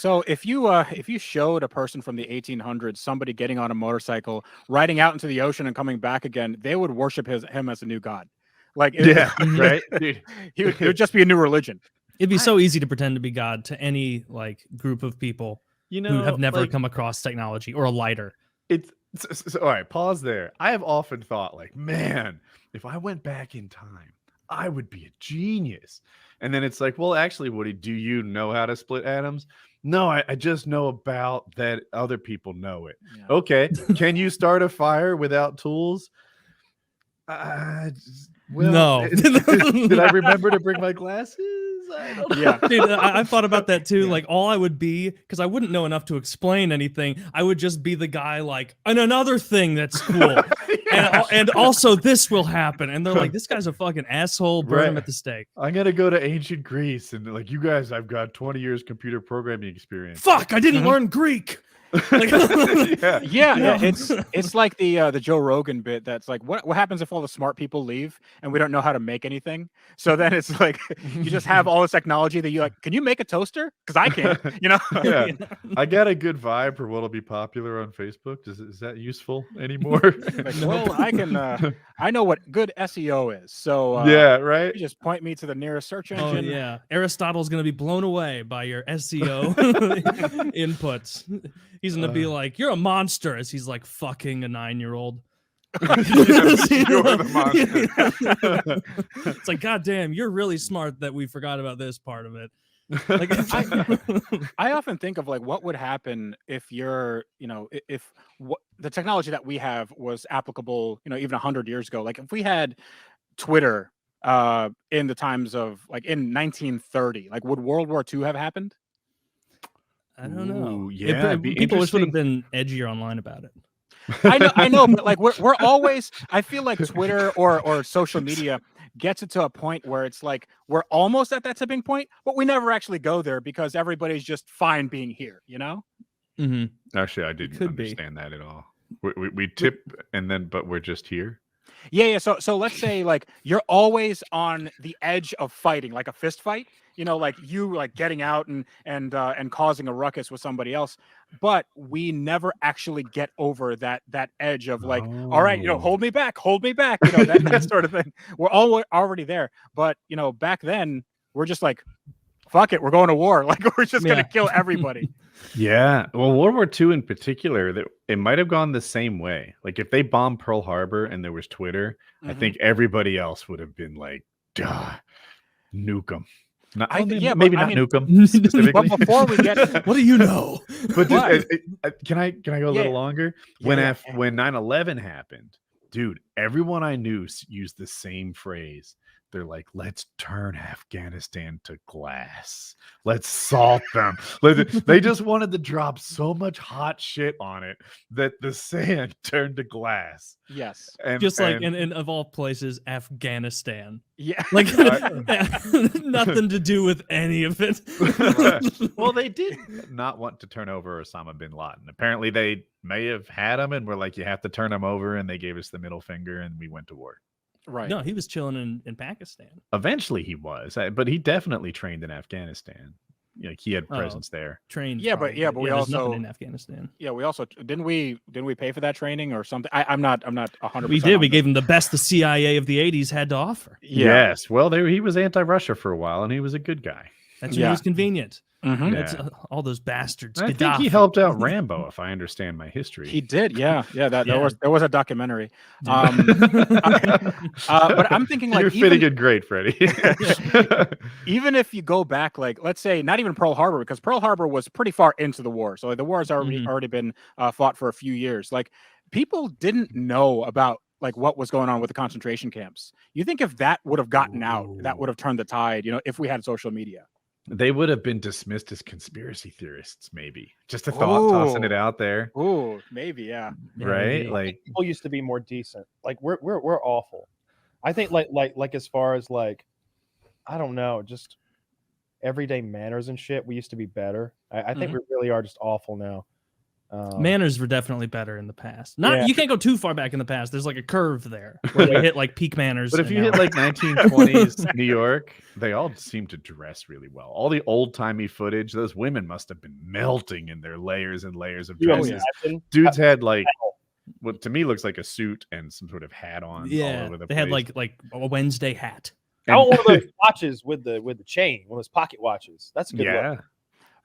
So if you showed a person from the 1800s somebody getting on a motorcycle, riding out into the ocean and coming back again, they would worship him as a new god. Like Yeah, right, dude. it would just be a new religion. It'd be so easy to pretend to be God to any like group of people who have never come across technology or a lighter. All right, pause there. I have often thought, like, man, if I went back in time, I would be a genius. And then it's like, well, actually, Woody, do you know how to split atoms? No, I just know about that other people know it. Yeah. Okay, can you start a fire without tools? No. Did I remember to bring my glasses? I don't know. Yeah, dude, I've thought about that too. Yeah. Like, all I would be, because I wouldn't know enough to explain anything, I would just be the guy like, and another thing that's cool, and also this will happen, and they're like, this guy's a fucking asshole. Burn him at the stake. I'm gonna go to ancient Greece and like, you guys, I've got 20 years computer programming experience. Fuck, I didn't learn Greek. Like, yeah. It's like the Joe Rogan bit that's like, what happens if all the smart people leave and we don't know how to make anything? So then it's like you just have all this technology that you like, can you make a toaster? Because I can't, you know. Yeah. I got a good vibe for what'll be popular on Facebook. Is that useful anymore? Like, well, I know what good SEO is. So yeah, right. You just point me to the nearest search engine. Oh yeah, Aristotle's gonna be blown away by your SEO inputs. He's gonna be like, "You're a monster," as he's like fucking a 9-year-old. Yes, you're the monster. It's like, God damn, you're really smart that we forgot about this part of it. Like, I often think of like what would happen if if the technology that we have was applicable, even 100 years ago. Like if we had Twitter in the times of like in 1930, like would World War II have happened? I don't know. Yeah, people would have been edgier online about it. I know, but like we're always. I feel like Twitter or social media gets it to a point where it's like we're almost at that tipping point, but we never actually go there because everybody's just fine being here. Mm-hmm. Actually, I didn't understand that at all. We tip but we're just here. Yeah. So let's say like you're always on the edge of fighting, like a fist fight. Like you like getting out and causing a ruckus with somebody else, but we never actually get over that edge of like, all right, hold me back, that sort of thing. We're all already there, but back then we're just like, fuck it, we're going to war. Like we're just gonna kill everybody. Yeah. Well, World War II in particular, that it might have gone the same way. Like if they bombed Pearl Harbor and there was Twitter, I think everybody else would have been like, duh, nuke them. Maybe not nuke them specifically. But before we get, what do you know? But can I go a little longer? When 9/11 happened, dude, everyone I knew used the same phrase. They're like, let's turn Afghanistan to glass. Let's salt them. They just wanted to drop so much hot shit on it that the sand turned to glass. Yes. Like in of all places, Afghanistan. Yeah. Like nothing to do with any of it. Well, they did not want to turn over Osama bin Laden. Apparently they may have had him and were like, you have to turn him over. And they gave us the middle finger and we went to war. Right. No, he was chilling in Pakistan. Eventually he was, but he definitely trained in Afghanistan. Like he had presence there. Trained. Yeah, but we also in Afghanistan. Yeah, we also didn't we pay for that training or something? I'm not 100%. We did. We gave him the best the CIA of the 80s had to offer. Yeah. Yes. Well, he was anti-Russia for a while, and he was a good guy. That's when he was convenient. Mm-hmm. That's all those bastards. I think he helped out Rambo, if I understand my history. He did, yeah. There was a documentary. But I'm thinking like you're fitting in great, Freddie. Even if you go back, like let's say not even Pearl Harbor, because Pearl Harbor was pretty far into the war, so like, the war has already been fought for a few years. Like people didn't know about like what was going on with the concentration camps. You think if that would have gotten out, that would have turned the tide? If we had social media. They would have been dismissed as conspiracy theorists, maybe. Just a thought, tossing it out there. Oh, maybe, yeah. Right? Maybe. Like people used to be more decent. Like we're awful. I think like as far as like, I don't know, just everyday manners and shit. We used to be better. I think we really are just awful now. Manners were definitely better in the past. Not Yeah. You can't go too far back in the past. There's like a curve there where they hit like peak manners. But if and you now- hit like 1920s New York, they all seem to dress really well. All the old timey footage, those women must have been melting in their layers and layers of You dresses. imagine? Dudes had like what to me looks like a suit and some sort of hat on all yeah, over the they place. had like a Wednesday hat. I want one of those watches with the chain, one of those pocket watches. That's a good look. yeah.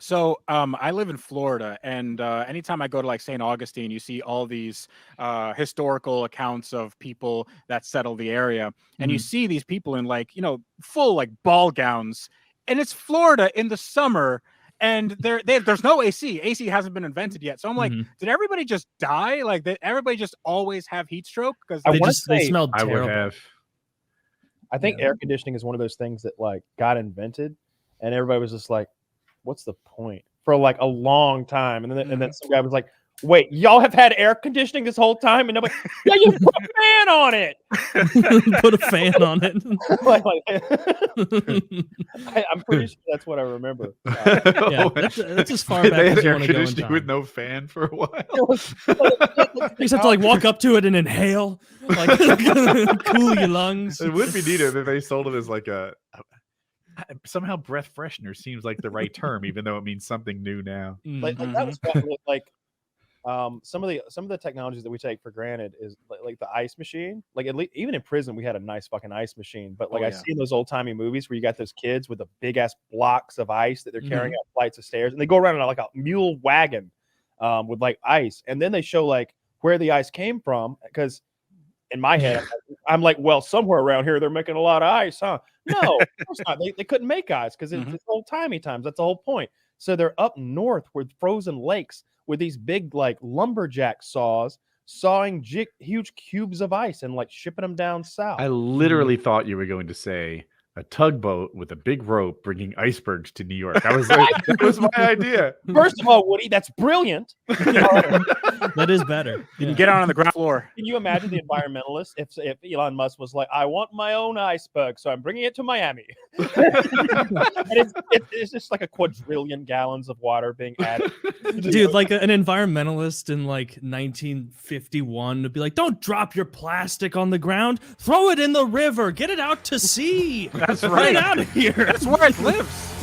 So I live in Florida, and anytime I go to like St. Augustine, you see all these historical accounts of people that settle the area, and you see these people in like, you know, full like ball gowns, and it's Florida in the summer, and there's no AC. AC hasn't been invented yet. So I'm like, did everybody just die? Like, did everybody just always have heat stroke? Because They smelled I terrible. would have. I think air conditioning is one of those things that like got invented, and everybody was just like, "What's the point?" For like a long time, and then some guy was like, "Wait, y'all have had air conditioning this whole time?" And nobody, yeah, you put a fan on it. Put a fan on it. I'm pretty sure that's what I remember. Yeah, that's as far back They had as you air want to go in conditioning with time. no fan for a while. You just have to like walk up to it and inhale, like cool your lungs. It would be neater if they sold it as like a somehow breath freshener seems like the right term, even though it means something new now. Like that was fun with, like some of the technologies that we take for granted is like the ice machine. Like at least even in prison we had a nice fucking ice machine. But like I see in those old timey movies where you got those kids with the big ass blocks of ice that they're carrying up flights of stairs, and they go around in like a mule wagon with like ice, and then they show like where the ice came from, because in my head I'm like, well, somewhere around here they're making a lot of ice, huh? No, of course not. They couldn't make ice because it's old timey times. That's the whole point. So they're up north with frozen lakes with these big like lumberjack saws sawing huge cubes of ice and like shipping them down south. I literally thought you were going to say a tugboat with a big rope bringing icebergs to New York. I was like, that was my idea. First of all, Woody, that's brilliant. That is better. You can get on the ground floor. Can you imagine the environmentalists if Elon Musk was like, I want my own iceberg, so I'm bringing it to Miami. And it's just like a quadrillion gallons of water being added. Dude, like an environmentalist in like 1951 would be like, don't drop your plastic on the ground. Throw it in the river. Get it out to sea. That's right. Get out of here. That's where it lives.